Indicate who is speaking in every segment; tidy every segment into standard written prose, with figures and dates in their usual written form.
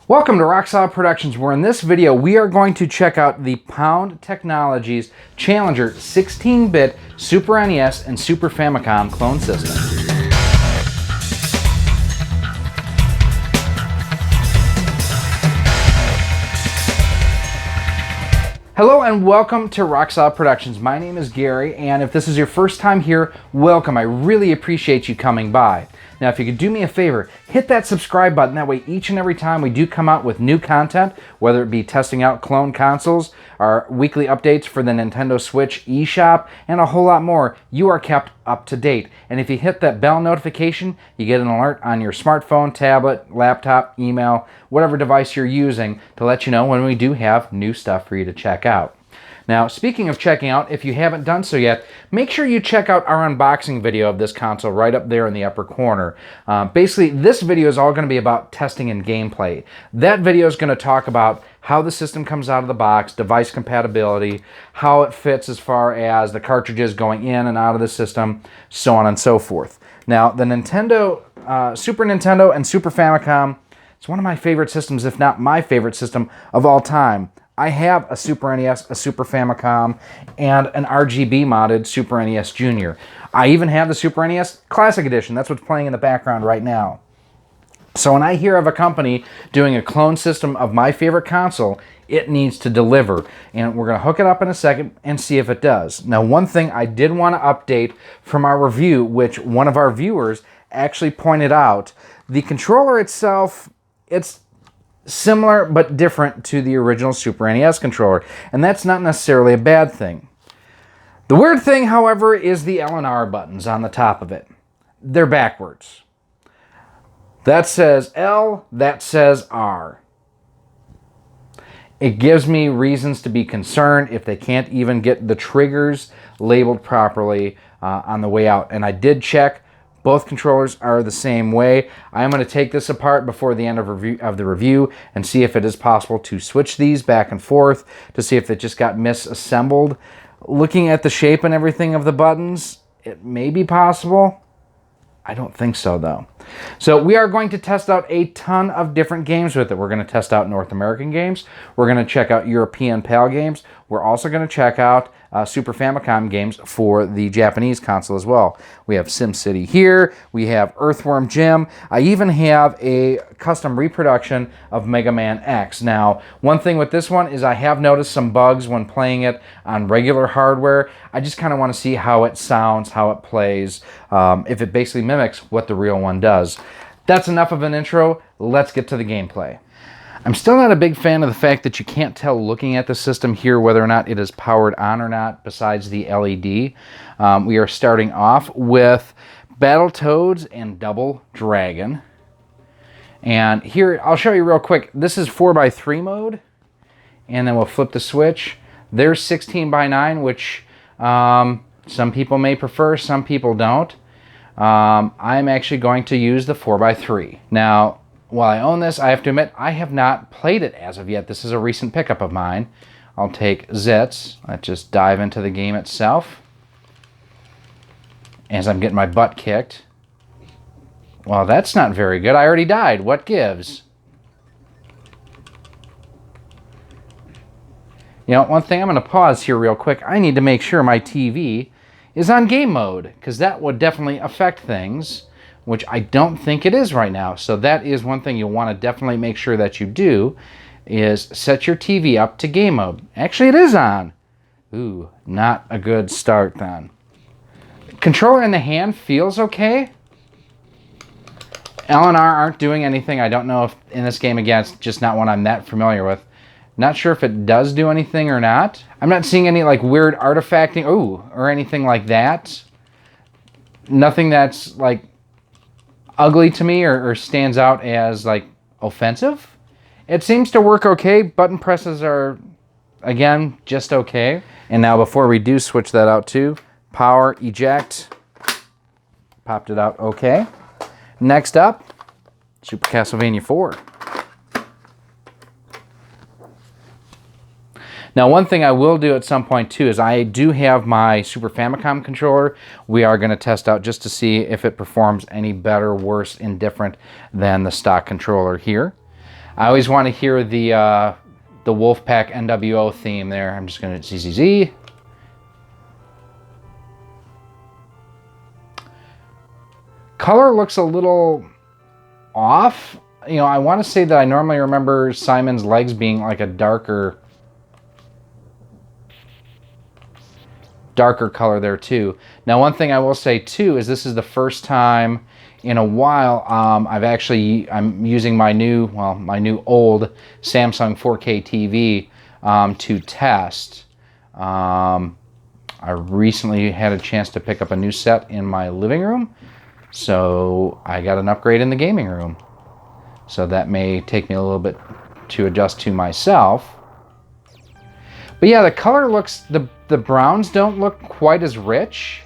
Speaker 1: Welcome to Rock Solid Productions, where in this video we are going to check out the Pound Technologies Challenger 16-bit Super NES and Super Famicom clone system. Hello and welcome to Rock Solid Productions. My name is Gary, and if this is your first time here, welcome. I really appreciate you coming by. Now, if you could do me a favor, hit that subscribe button. That way, each and every time we do come out with new content, whether it be testing out clone consoles, our weekly updates for the Nintendo Switch eShop, and a whole lot more, you are kept up to date. And if you hit that bell notification, you get an alert on your smartphone, tablet, laptop, email, whatever device you're using to let you know when we do have new stuff for you to check out. Now, speaking of checking out, if you haven't done so yet, make sure you check out our unboxing video of this console right up there in the upper corner. Basically, this video is all going to be about testing and gameplay. That video is going to talk about how the system comes out of the box, device compatibility, how it fits as far as the cartridges going in and out of the system, so on and so forth. Now, the Super Nintendo and Super Famicom, it's one of my favorite systems, if not my favorite system of all time. I have a Super NES, a Super Famicom, and an RGB modded Super NES Junior. I even have the Super NES Classic Edition. That's what's playing in the background right now. So when I hear of a company doing a clone system of my favorite console, it needs to deliver. And we're going to hook it up in a second and see if it does. Now, one thing I did want to update from our review, which one of our viewers actually pointed out, the controller itself, it's similar but different to the original Super NES controller, and that's not necessarily a bad thing. The weird thing, however, is the L and R buttons on the top of it. They're backwards. That says L, that says R. It gives me reasons to be concerned if they can't even get the triggers labeled properly on the way out, and I did check. Both controllers are the same way. I am going to take this apart before the end of the review and see if it is possible to switch these back and forth to see if they just got misassembled. Looking at the shape and everything of the buttons, it may be possible. I don't think so, though. So we are going to test out a ton of different games with it. We're going to test out North American games. We're going to check out European PAL games. We're also going to check out Super Famicom games for the Japanese console as well. We have SimCity here. We have Earthworm Jim. I even have a custom reproduction of Mega Man X. Now, one thing with this one is I have noticed some bugs when playing it on regular hardware. I just kind of want to see how it sounds, how it plays, if it basically mimics what the real one does. That's enough of an intro. Let's get to the gameplay. I'm still not a big fan of the fact that you can't tell looking at the system here whether or not it is powered on or not besides the LED. We are starting off with Battletoads and Double Dragon. And here, I'll show you real quick. This is 4x3 mode. And then we'll flip the switch. There's 16:9, which some people may prefer, some people don't. I'm actually going to use the 4x3. Now, while I own this, I have to admit, I have not played it as of yet. This is a recent pickup of mine. I'll take Zits. Let's just dive into the game itself. As I'm getting my butt kicked. Well, that's not very good. I already died. What gives? You know, one thing, I'm going to pause here real quick. I need to make sure my TV is on game mode, because that would definitely affect things, which I don't think it is right now. So that is one thing you'll want to definitely make sure that you do, is set your TV up to game mode. Actually, it is on. Ooh, not a good start then. Controller in the hand feels okay. L and R aren't doing anything. I don't know if in this game, again, it's just not one I'm that familiar with. Not sure if it does do anything or not. I'm not seeing any like weird artifacting, or anything like that. Nothing that's like ugly to me or stands out as like offensive. It seems to work okay. Button presses are, again, just okay. And now before we do switch that out to power eject, popped it out okay. Next up, Super Castlevania 4. Now, one thing I will do at some point, too, is I do have my Super Famicom controller. We are going to test out just to see if it performs any better, worse, indifferent than the stock controller here. I always want to hear the Wolfpack NWO theme there. I'm just going to ZZZ. Color looks a little off. You know, I want to say that I normally remember Simon's legs being like a darker color there too. Now, one thing I will say too is this is the first time in a while I'm using my new old Samsung 4K TV to test. I recently had a chance to pick up a new set in my living room, so I got an upgrade in the gaming room. So that may take me a little bit to adjust to myself. But yeah, the color looks, the browns don't look quite as rich.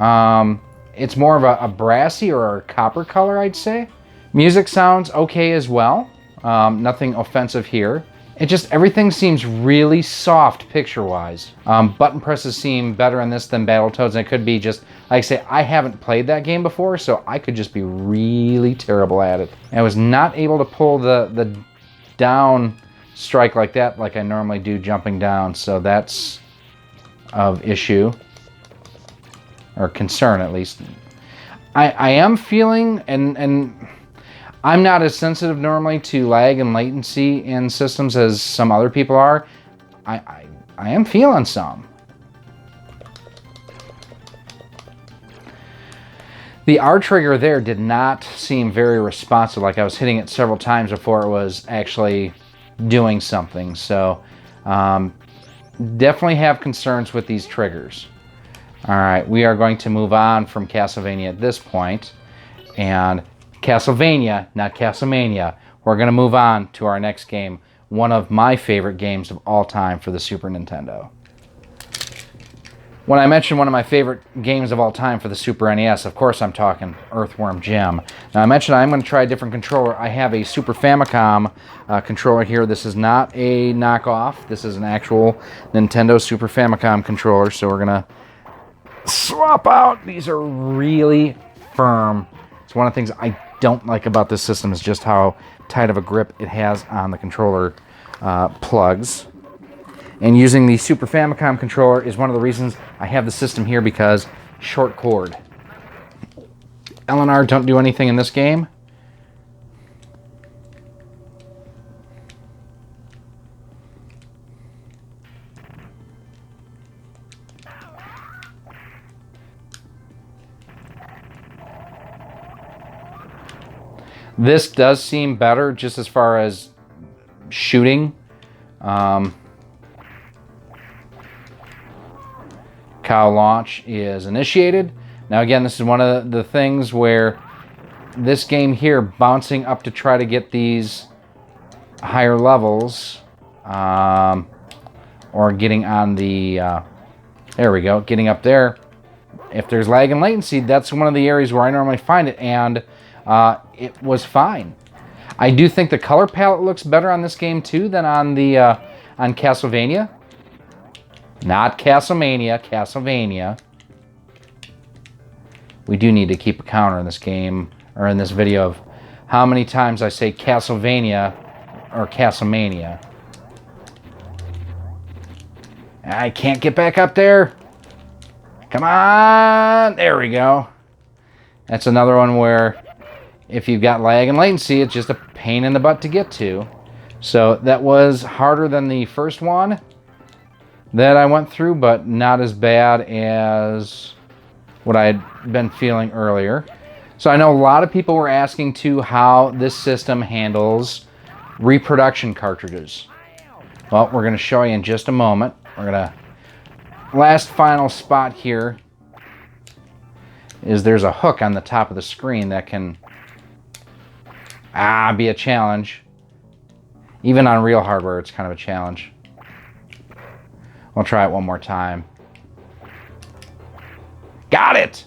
Speaker 1: It's more of a brassy or a copper color, I'd say. Music sounds okay as well. Nothing offensive here. It just, everything seems really soft picture-wise. Button presses seem better in this than Battletoads, and it could be just, like I say, I haven't played that game before, so I could just be really terrible at it. I was not able to pull the down strike like that like I normally do jumping down, so that's of issue, or concern at least. I am feeling, and I'm not as sensitive normally to lag and latency in systems as some other people are. I am feeling some. The R trigger there did not seem very responsive, like I was hitting it several times before it was actually doing something. So definitely have concerns with these triggers. All right, we are going to move on from Castlevania at this point, and Castlevania, not Castlemania. We're going to move on to our next game, one of my favorite games of all time for the Super Nintendo. When I mentioned one of my favorite games of all time for the Super NES, of course I'm talking Earthworm Jim. Now I mentioned I'm going to try a different controller. I have a Super Famicom controller here. This is not a knockoff. This is an actual Nintendo Super Famicom controller, so we're going to swap out. These are really firm. It's one of the things I don't like about this system is just how tight of a grip it has on the controller plugs. And using the Super Famicom controller is one of the reasons I have the system here, because short cord. L and R don't do anything in this game. This does seem better just as far as shooting. Cow launch is initiated. Now again, this is one of the things where this game here, bouncing up to try to get these higher levels, or getting on the, there we go, getting up there. If there's lag and latency, that's one of the areas where I normally find it, and it was fine. I do think the color palette looks better on this game too than on the on Castlevania. Not Castlemania, Castlevania. We do need to keep a counter in this game, or in this video, of how many times I say Castlevania or Castlemania. I can't get back up there. Come on. There we go. That's another one where if you've got lag and latency, it's just a pain in the butt to get to. So that was harder than the first one that I went through, but not as bad as what I had been feeling earlier. So I know a lot of people were asking too how this system handles reproduction cartridges. Well, we're going to show you in just a moment. We're going to, last final spot here is there's a hook on the top of the screen that can be a challenge. Even on real hardware, it's kind of a challenge. We'll try it one more time. Got it!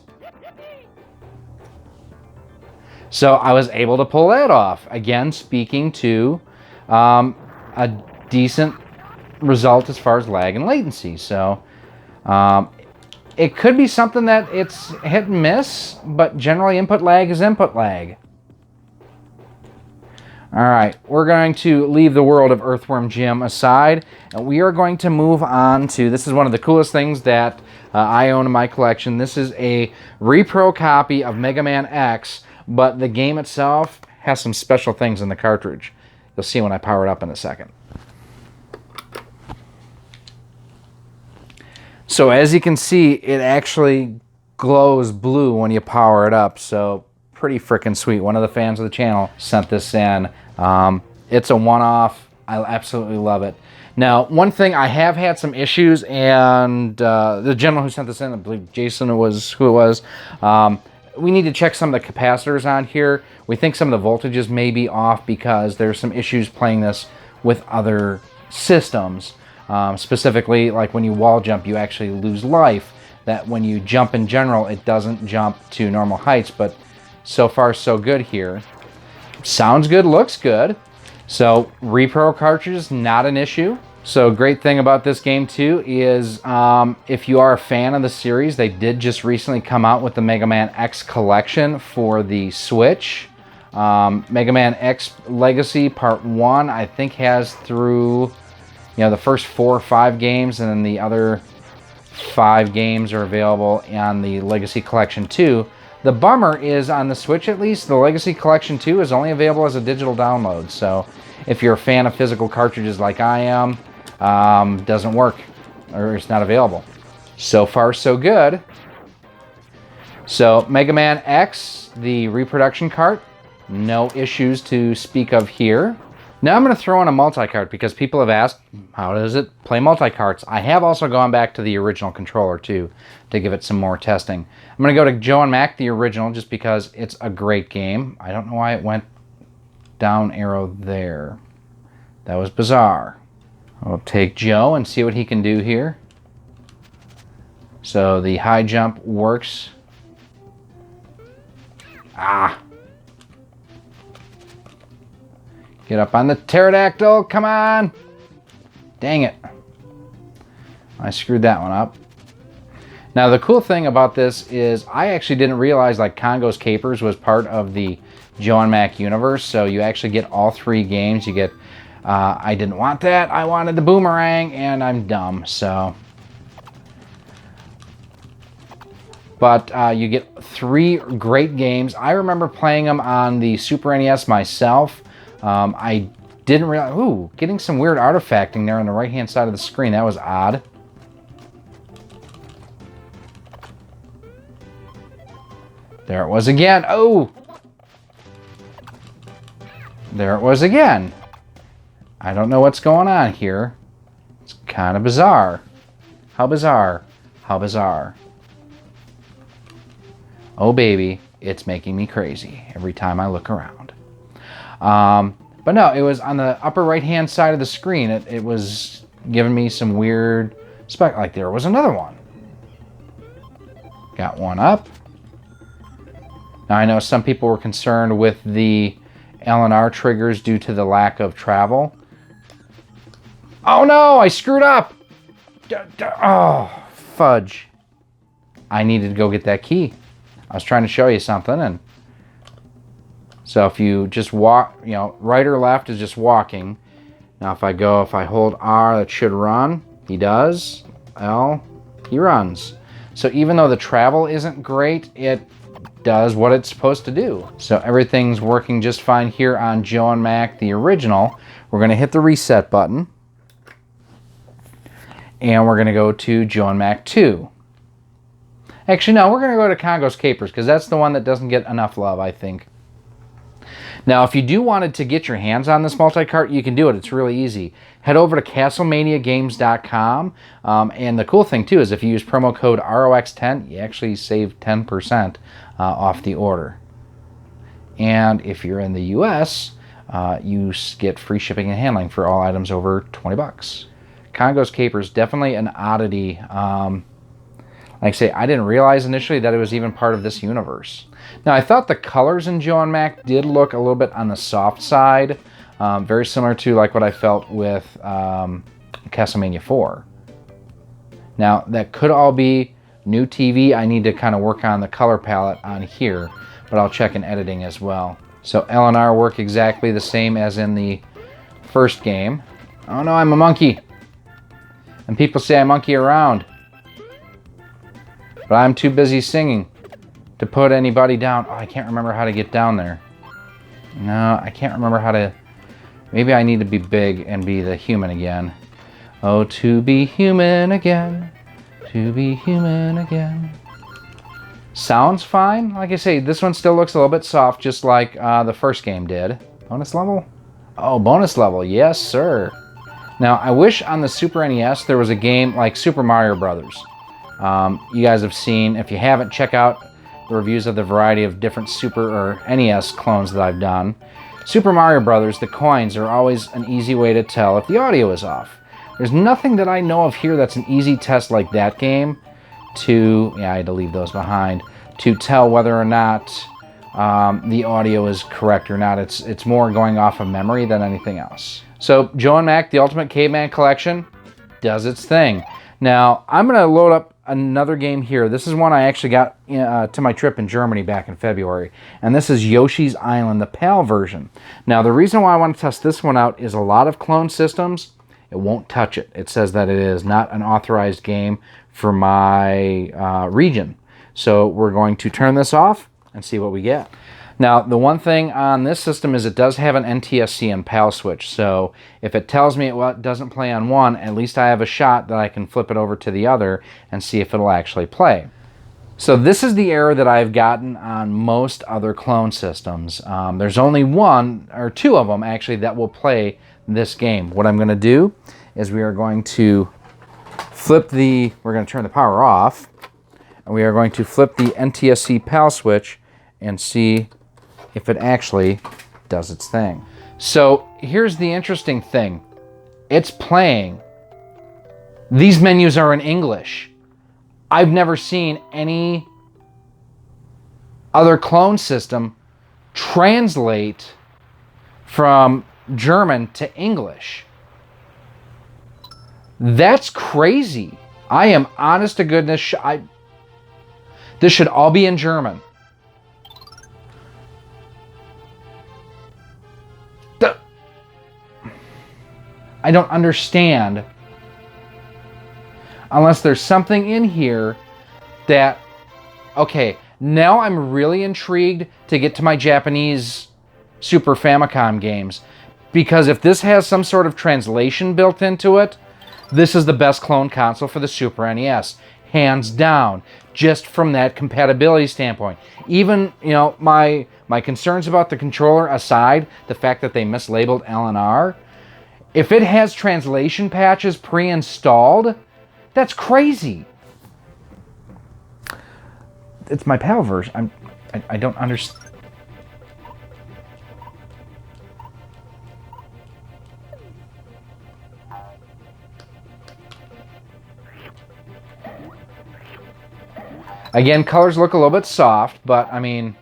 Speaker 1: So I was able to pull that off. Again, speaking to a decent result as far as lag and latency. So it could be something that it's hit and miss, but generally input lag is input lag. All right, we're going to leave the world of Earthworm Jim aside, and we are going to move on to, this is one of the coolest things that I own in my collection. This is a repro copy of Mega Man X, but the game itself has some special things in the cartridge. You'll see when I power it up in a second. So as you can see, it actually glows blue when you power it up, so pretty freaking sweet. One of the fans of the channel sent this in. It's a one-off. I absolutely love it. Now, one thing, I have had some issues, and the gentleman who sent this in, I believe Jason was who it was, we need to check some of the capacitors on here. We think some of the voltages may be off because there's some issues playing this with other systems. Specifically, like when you wall jump, you actually lose life. That when you jump in general, it doesn't jump to normal heights, but so far so good here. Sounds good, looks good. So repro cartridges, not an issue. So great thing about this game too is if you are a fan of the series, they did just recently come out with the Mega Man X collection for the Switch. Mega Man X Legacy Part 1 I think has through the first 4 or 5 games, and then the other 5 games are available on the Legacy Collection 2. The bummer is, on the Switch at least, the Legacy Collection 2 is only available as a digital download. So if you're a fan of physical cartridges like I am, doesn't work, or it's not available. So far so good. So Mega Man X, the reproduction cart, no issues to speak of here. Now I'm going to throw in a multi-cart because people have asked, how does it play multi-carts? I have also gone back to the original controller too to give it some more testing. I'm going to go to Joe and Mac, the original, just because it's a great game. I don't know why it went down arrow there. That was bizarre. I'll take Joe and see what he can do here. So the high jump works. Get up on the pterodactyl, come on! Dang it. I screwed that one up. Now the cool thing about this is I actually didn't realize like Congo's Capers was part of the Joe and Mac universe, so you actually get all 3 games. You get, I didn't want that, I wanted the boomerang, and I'm dumb, so. But you get 3 great games. I remember playing them on the Super NES myself. I didn't realize, ooh, getting some weird artifacting there on the right-hand side of the screen. That was odd. There it was again. Oh! There it was again. I don't know what's going on here. It's kind of bizarre. How bizarre? How bizarre? Oh, baby, it's making me crazy every time I look around. But no, it was on the upper right-hand side of the screen. It was giving me some weird spec. Like there was another one. Got one up. Now I know some people were concerned with the LNR triggers due to the lack of travel. Oh no, I screwed up. Oh, fudge. I needed to go get that key. I was trying to show you something, and so if you just walk, right or left is just walking. Now if I hold R, that should run. He does. L, he runs. So even though the travel isn't great, it does what it's supposed to do. So everything's working just fine here on Joe and Mac, the original. We're going to hit the reset button. And we're going to go to Joe and Mac 2. Actually, no, we're going to go to Congo's Capers because that's the one that doesn't get enough love, I think. Now, if you do wanted to get your hands on this multi-cart, you can do it. It's really easy. Head over to CastlemaniaGames.com. And the cool thing, too, is if you use promo code ROX10, you actually save 10% off the order. And if you're in the U.S., you get free shipping and handling for all items over 20 bucks. Congo's Capers, definitely an oddity. Like I say, I didn't realize initially that it was even part of this universe. Now, I thought the colors in Joe and Mac did look a little bit on the soft side. Very similar to like what I felt with Castlevania 4. Now, that could all be new TV. I need to kind of work on the color palette on here, but I'll check in editing as well. So L and R work exactly the same as in the first game. Oh no, I'm a monkey. And people say I monkey around. But I'm too busy singing to put anybody down. Oh, I can't remember how to get down there. No, I can't remember how to... Maybe I need to be big and be the human again. Oh, to be human again. To be human again. Sounds fine. Like I say, this one still looks a little bit soft, just like the first game did. Bonus level? Oh, bonus level. Yes, sir. Now, I wish on the Super NES there was a game like Super Mario Brothers. You guys have seen, if you haven't, check out the reviews of the variety of different Super or NES clones that I've done. Super Mario Brothers, the coins are always an easy way to tell if the audio is off. There's nothing that I know of here that's an easy test like that game to, yeah, I had to leave those behind, to tell whether or not the audio is correct or not. It's more going off of memory than anything else. So Joe and Mac, the Ultimate Caveman Collection, does its thing. Now, I'm going to load up another game here. This is one I actually got to my trip in Germany back in February. And this is Yoshi's Island, the PAL version. Now, the reason why I want to test this one out is a lot of clone systems, it won't touch it. It says that it is not an authorized game for my region. So we're going to turn this off and see what we get. Now, the one thing on this system is it does have an NTSC and PAL switch. So if it tells me it doesn't play on one, at least I have a shot that I can flip it over to the other and see if it'll actually play. So this is the error that I've gotten on most other clone systems. There's only one or two of them actually that will play this game. What I'm going to do is we are going to we're going to turn the power off, and we are going to flip the NTSC PAL switch and see if it actually does its thing. So here's the interesting thing. It's playing. These menus are in English. I've never seen any other clone system translate from German to English. That's crazy. I am honest to goodness. This should all be in German. I don't understand. Unless there's something in here that... Okay, now I'm really intrigued to get to my Japanese Super Famicom games. Because if this has some sort of translation built into it, this is the best clone console for the Super NES. Hands down. Just from that compatibility standpoint. Even, you know, my concerns about the controller aside, the fact that they mislabeled L and R, if it has translation patches pre-installed, that's crazy. It's my PAL version. I don't understand. Again, colors look a little bit soft, but I mean,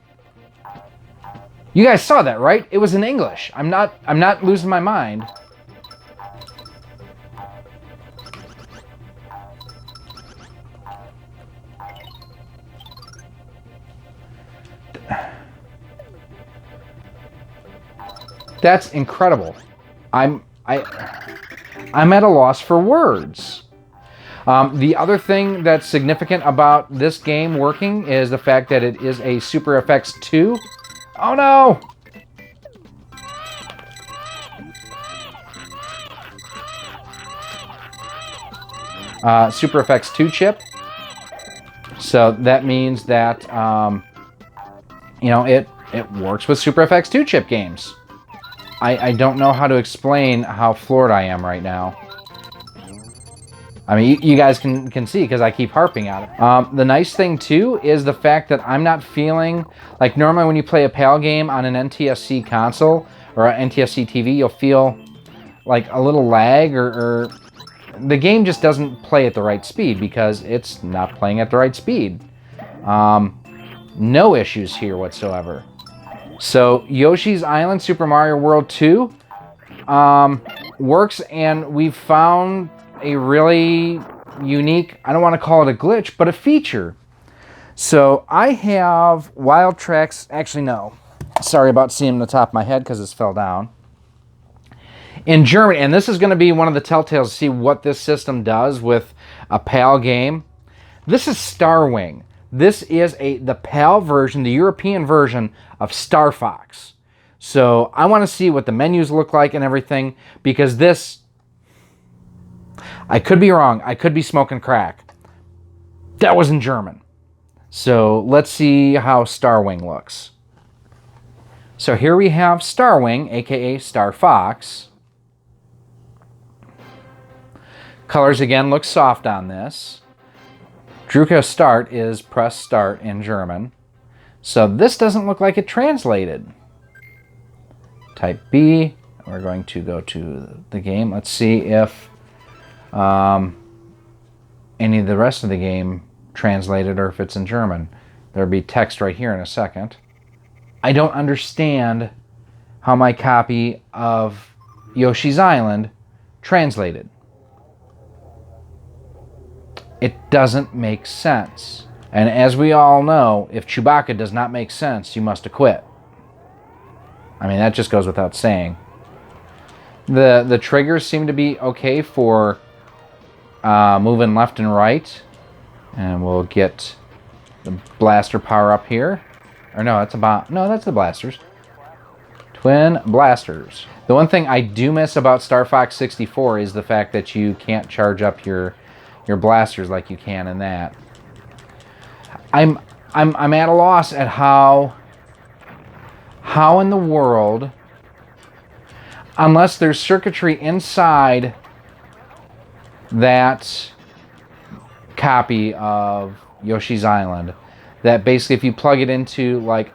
Speaker 1: you guys saw that, right? It was in English. I'm not losing my mind. That's incredible. I'm at a loss for words. The other thing that's significant about this game working is the fact that it is a Super FX 2. Oh no! Super FX 2 chip. So that means that, you know, it works with Super FX 2 chip games. I don't know how to explain how floored I am right now. I mean, you guys can see because I keep harping at it. The nice thing, too, is the fact that I'm not feeling... Like, normally when you play a PAL game on an NTSC console or an NTSC TV, you'll feel like a little lag or the game just doesn't play at the right speed because it's not playing at the right speed. No issues here whatsoever. So, Yoshi's Island Super Mario World 2 works, and we've found a really unique, I don't want to call it a glitch, but a feature. So, I have Wild Tracks, actually no. Sorry about seeing the top of my head because this fell down. In German, and this is going to be one of the telltales to see what this system does with a PAL game. This is Starwing. This is the PAL version, the European version of Star Fox. So I want to see what the menus look like and everything, because this, I could be wrong. I could be smoking crack. That was in German. So let's see how Starwing looks. So here we have Starwing, aka Star Fox. Colors again look soft on this. Drücke Start is press start in German. So this doesn't look like it translated. Type B. We're going to go to the game. Let's see if any of the rest of the game translated or if it's in German. There'll be text right here in a second. I don't understand how my copy of Yoshi's Island translated. It doesn't make sense. And as we all know, if Chewbacca does not make sense, you must acquit. I mean, that just goes without saying. The triggers seem to be okay for moving left and right. And we'll get the blaster power up here. Or no, that's a bomb. No, that's the blasters. Twin blasters. The one thing I do miss about Star Fox 64 is the fact that you can't charge up your blasters like you can in that. I'm at a loss at how in the world, unless there's circuitry inside that copy of Yoshi's Island, that basically if you plug it into like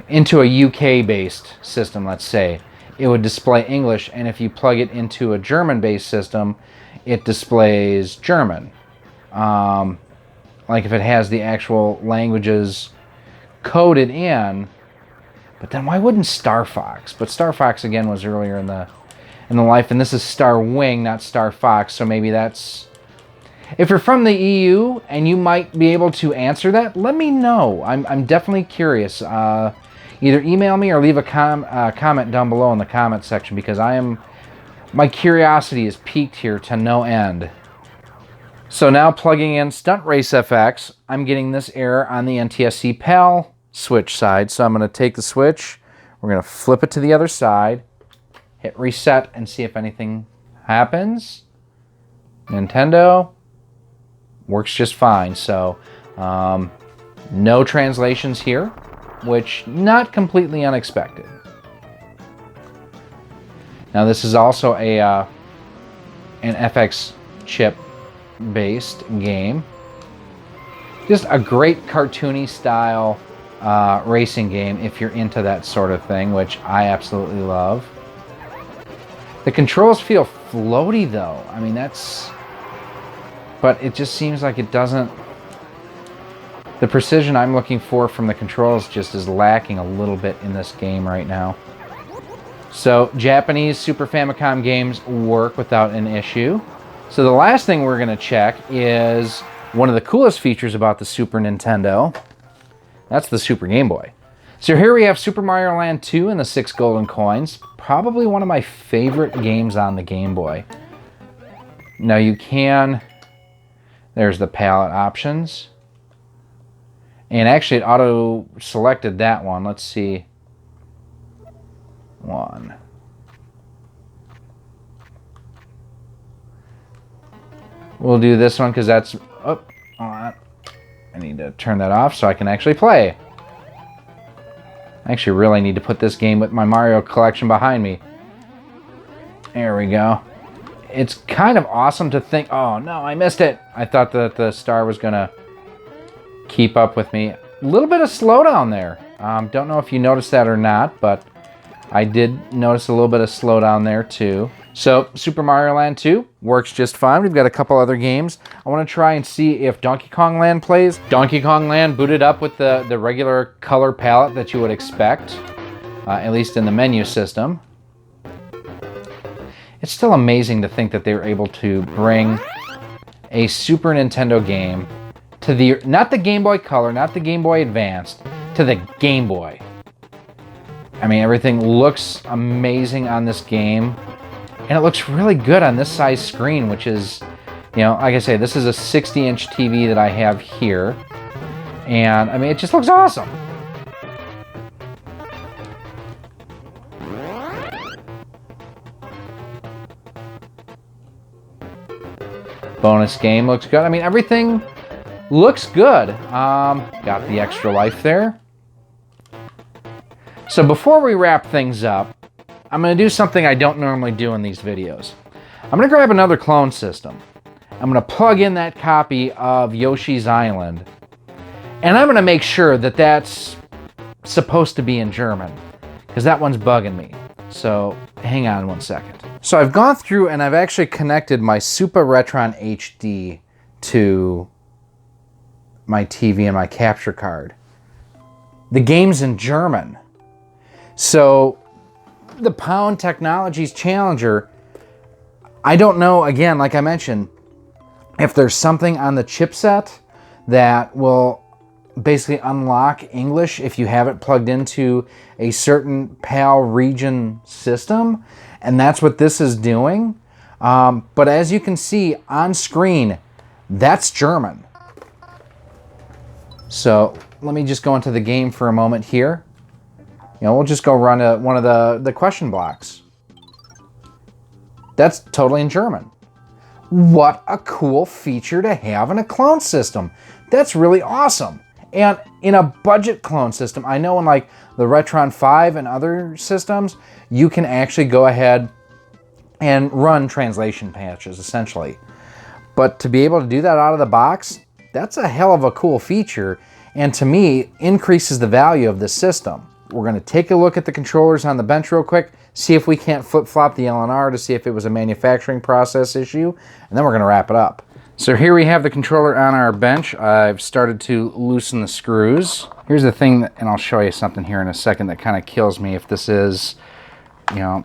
Speaker 1: into a UK based system, let's say, it would display English, and if you plug it into a German-based system, it displays German. Like if it has the actual languages coded in, but then why wouldn't Star Fox? But Star Fox again was earlier in the life, and this is Star Wing, not Star Fox. So maybe that's. If you're from the EU and you might be able to answer that, let me know. I'm definitely curious. Either email me or leave a comment down below in the comment section, because my curiosity is piqued here to no end. So now plugging in Stunt Race FX, I'm getting this error on the NTSC PAL switch side. So I'm going to take the switch, we're going to flip it to the other side, hit reset, and see if anything happens. Nintendo works just fine. So no translations here, which not completely unexpected. Now this is also an FX chip based game. Just a great cartoony style racing game if you're into that sort of thing, which I absolutely love. The controls feel floaty though. I mean, but it just seems like it doesn't. The precision I'm looking for from the controls just is lacking a little bit in this game right now. So Japanese Super Famicom games work without an issue. So the last thing we're going to check is one of the coolest features about the Super Nintendo. That's the Super Game Boy. So here we have Super Mario Land 2 and the 6 golden coins. Probably one of my favorite games on the Game Boy. Now you can. There's the palette options. And actually it auto-selected that one. Let's see. One. We'll do this one because that's... Oh, hold on. I need to turn that off so I can actually play. I actually really need to put this game with my Mario collection behind me. There we go. It's kind of awesome to think... Oh, no, I missed it. I thought that the star was going to keep up with me. A little bit of slowdown there. Don't know if you noticed that or not, but I did notice a little bit of slowdown there too. So Super Mario Land 2 works just fine. We've got a couple other games. I want to try and see if Donkey Kong Land plays. Donkey Kong Land booted up with the regular color palette that you would expect, at least in the menu system. It's still amazing to think that they were able to bring a Super Nintendo game to the, not the Game Boy Color, not the Game Boy Advanced, to the Game Boy. I mean, everything looks amazing on this game, and it looks really good on this size screen, which is, you know, like I say, this is a 60-inch TV that I have here, and I mean, it just looks awesome. Bonus game looks good. I mean, everything looks good. Got the extra life there. So before we wrap things up, I'm going to do something I don't normally do in these videos. I'm going to grab another clone system. I'm going to plug in that copy of Yoshi's Island, and I'm going to make sure that that's supposed to be in German, because that one's bugging me. So hang on one second. So I've gone through and I've actually connected my Super Retron HD to my TV and my capture card. The game's in German. So the Pound Technologies Challenger, I don't know, again, like I mentioned, if there's something on the chipset that will basically unlock English if you have it plugged into a certain PAL region system, and that's what this is doing. But as you can see on screen, that's German. So let me just go into the game for a moment here. You know, we'll just go run one of the question blocks. That's totally in German. What a cool feature to have in a clone system. That's really awesome. And in a budget clone system, I know in like the Retron 5 and other systems, you can actually go ahead and run translation patches, essentially. But to be able to do that out of the box, that's a hell of a cool feature, and to me, increases the value of this system. We're going to take a look at the controllers on the bench real quick, see if we can't flip-flop the LNR to see if it was a manufacturing process issue, and then we're going to wrap it up. So here we have the controller on our bench. I've started to loosen the screws. Here's the thing, and I'll show you something here in a second that kind of kills me if this is, you know,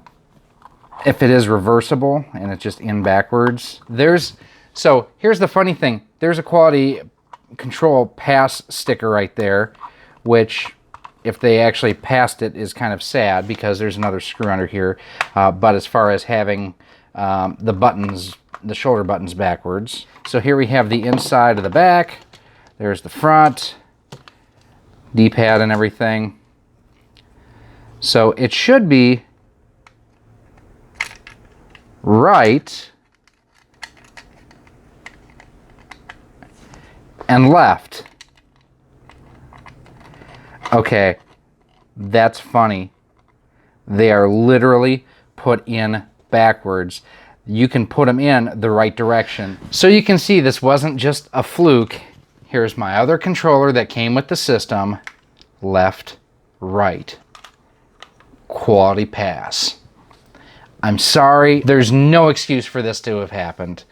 Speaker 1: if it is reversible and it's just in backwards. So here's the funny thing. There's a quality control pass sticker right there, which if they actually passed it is kind of sad because there's another screw under here. But as far as having the buttons, the shoulder buttons backwards. So here we have the inside of the back. There's the front, D-pad and everything. So it should be right and left. Okay, that's funny. They are literally put in backwards. You can put them in the right direction. So you can see this wasn't just a fluke. Here's my other controller that came with the system. Left, right. Quality pass. I'm sorry, there's no excuse for this to have happened.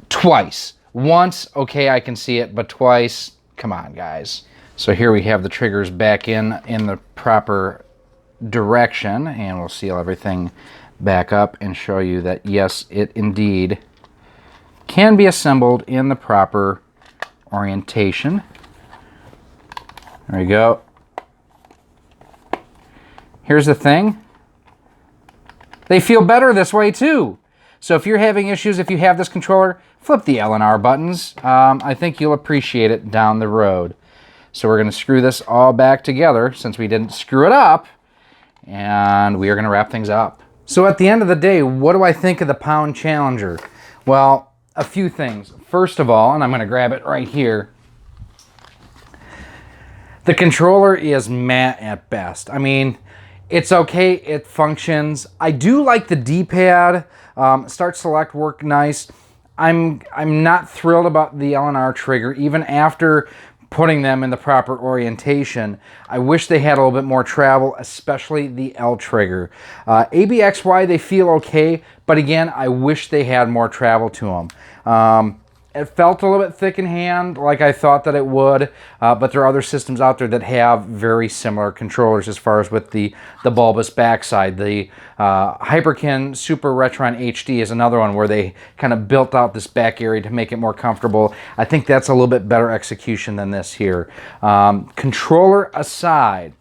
Speaker 1: Twice. Once, okay, I can see it, but twice, come on, guys. So here we have the triggers back in the proper direction, and we'll seal everything back up and show you that yes, it indeed can be assembled in the proper orientation. There we go. Here's the thing. They feel better this way too. So if you're having issues, if you have this controller, flip the L and R buttons. I think you'll appreciate it down the road. So we're going to screw this all back together since we didn't screw it up, and we are going to wrap things up. So at the end of the day, what do I think of the Pound Challenger? Well, a few things. First of all, and I'm going to grab it right here, the controller is meh at best. I mean, it's okay, it functions. I do like the D-pad. Start select work nice. I'm not thrilled about the L&R trigger, even after putting them in the proper orientation. I wish they had a little bit more travel, especially the L trigger. ABXY, they feel okay, but again, I wish they had more travel to them. It felt a little bit thick in hand, like I thought that it would, but there are other systems out there that have very similar controllers as far as with the bulbous backside. The Hyperkin Super Retron HD is another one where they kind of built out this back area to make it more comfortable. I think that's a little bit better execution than this here. Controller aside,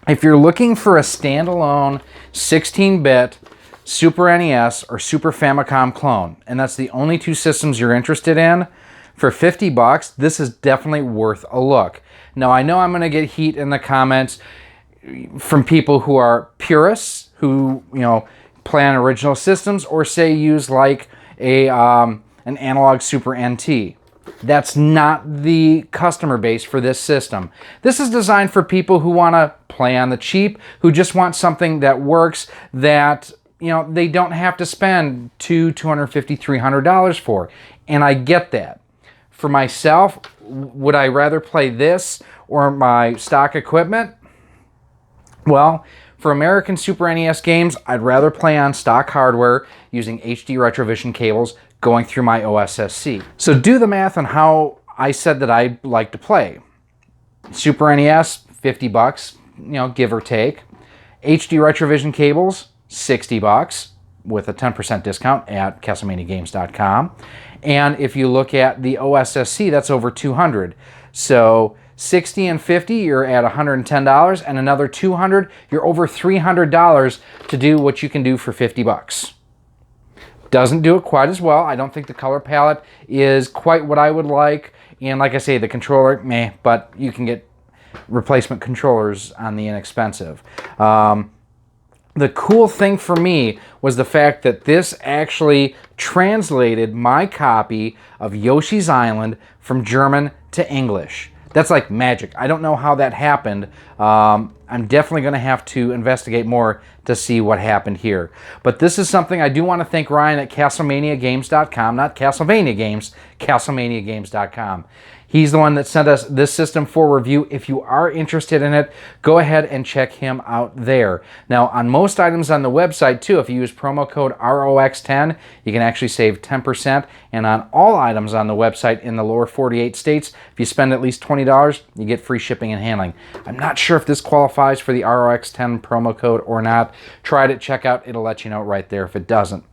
Speaker 1: if you're looking for a standalone 16-bit Super NES or Super Famicom clone, and that's the only two systems you're interested in, for 50 bucks, this is definitely worth a look. Now, I know I'm going to get heat in the comments from people who are purists, who, you know, play on original systems, or say use like an analog Super NT. That's not the customer base for this system. This is designed for people who want to play on the cheap, who just want something that works, that, you know, they don't have to spend $250, $300 for. And I get that. For myself, would I rather play this or my stock equipment? Well, for American Super NES games, I'd rather play on stock hardware using HD Retrovision cables going through my OSSC. So do the math on how I said that I like to play. Super NES, 50 bucks, you know, give or take. HD Retrovision cables, 60 bucks with a 10% discount at CastlemaniaGames.com. And if you look at the OSSC, that's over 200. So 60 and 50, you're at $110, and another 200, you're over $300 to do what you can do for 50 bucks. Doesn't do it quite as well. I don't think the color palette is quite what I would like. And like I say, the controller, meh, but you can get replacement controllers on the inexpensive. The cool thing for me was the fact that this actually translated my copy of Yoshi's Island from German to English. That's like magic. I don't know how that happened. I'm definitely going to have to investigate more to see what happened here. But this is something I do want to thank Ryan at CastlemaniaGames.com, not Castlevania Games, CastlemaniaGames.com. He's the one that sent us this system for review. If you are interested in it, go ahead and check him out there. Now, on most items on the website, too, if you use promo code ROX10, you can actually save 10%. And on all items on the website in the lower 48 states, if you spend at least $20, you get free shipping and handling. I'm not sure if this qualifies for the ROX10 promo code or not. Try it at checkout. It'll let you know right there if it doesn't.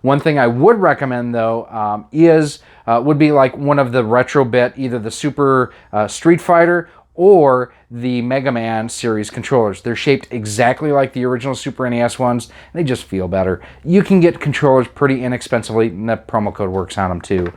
Speaker 1: One thing I would recommend, though, would be like one of the retro bit, either the Super Street Fighter or the Mega Man series controllers. They're shaped exactly like the original Super NES ones. They just feel better. You can get controllers pretty inexpensively, and that promo code works on them too.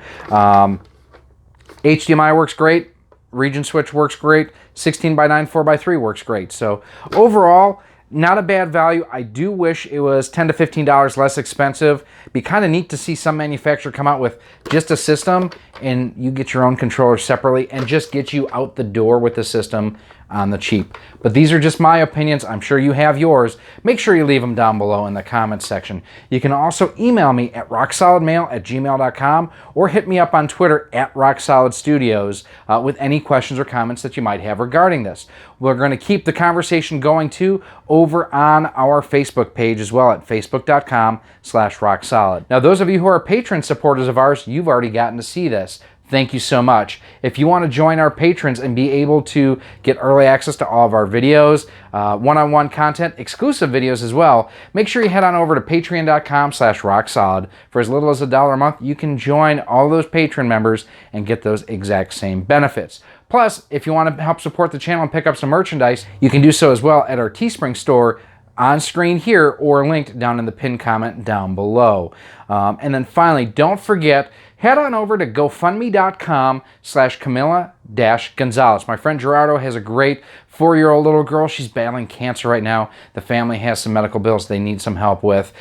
Speaker 1: HDMI works great. Region switch works great. 16:9 4:3 works great. So overall, not a bad value. I do wish it was $10 to $15 less expensive. Be kind of neat to see some manufacturer come out with just a system and you get your own controller separately and just get you out the door with the system on the cheap. But these are just my opinions. I'm sure you have yours. Make sure you leave them down below in the comments section. You can also email me at rocksolidmail@gmail.com or hit me up on Twitter at rocksolidstudios with any questions or comments that you might have regarding this. We're going to keep the conversation going too over on our Facebook page as well at facebook.com/rocksolid. Now, those of you who are patron supporters of ours, you've already gotten to see this. Thank you so much. If you want to join our patrons and be able to get early access to all of our videos, one-on-one content, exclusive videos as well, make sure you head on over to patreon.com/rocksolid. For as little as $1 a month, you can join all those patron members and get those exact same benefits. Plus, if you want to help support the channel and pick up some merchandise, you can do so as well at our Teespring store on screen here or linked down in the pinned comment down below. And then finally, don't forget, head on over to GoFundMe.com/Camilla-Gonzalez. My friend Gerardo has a great 4-year-old little girl. She's battling cancer right now. The family has some medical bills they need some help with.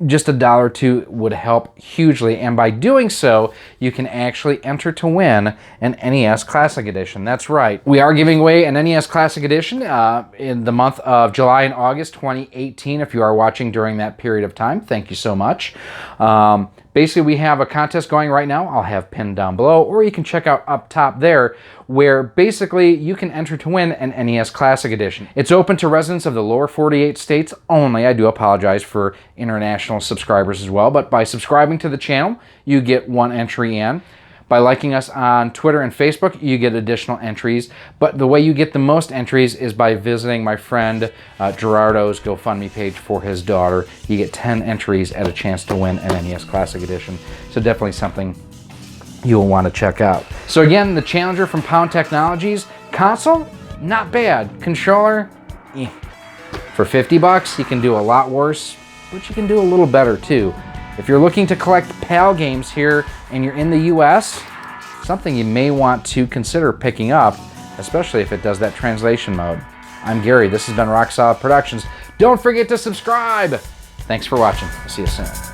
Speaker 1: Just $1 or $2 would help hugely, and by doing so, you can actually enter to win an NES Classic Edition. That's right. We are giving away an NES Classic Edition in the month of July and August 2018. If you are watching during that period of time, thank you so much. Basically, we have a contest going right now. I'll have pinned down below, or you can check out up top there, where basically you can enter to win an NES Classic Edition. It's open to residents of the lower 48 states only. I do apologize for international subscribers as well, but by subscribing to the channel, you get one entry in. By liking us on Twitter and Facebook, you get additional entries. But the way you get the most entries is by visiting my friend Gerardo's GoFundMe page for his daughter. You get 10 entries at a chance to win an NES Classic Edition. So definitely something you'll want to check out. So again, the Challenger from Pound Technologies. Console, not bad. Controller, eh. For 50 bucks, you can do a lot worse, but you can do a little better too. If you're looking to collect PAL games here and you're in the US, something you may want to consider picking up, especially if it does that translation mode. I'm Gary, this has been Rock Solid Productions. Don't forget to subscribe! Thanks for watching, I'll see you soon.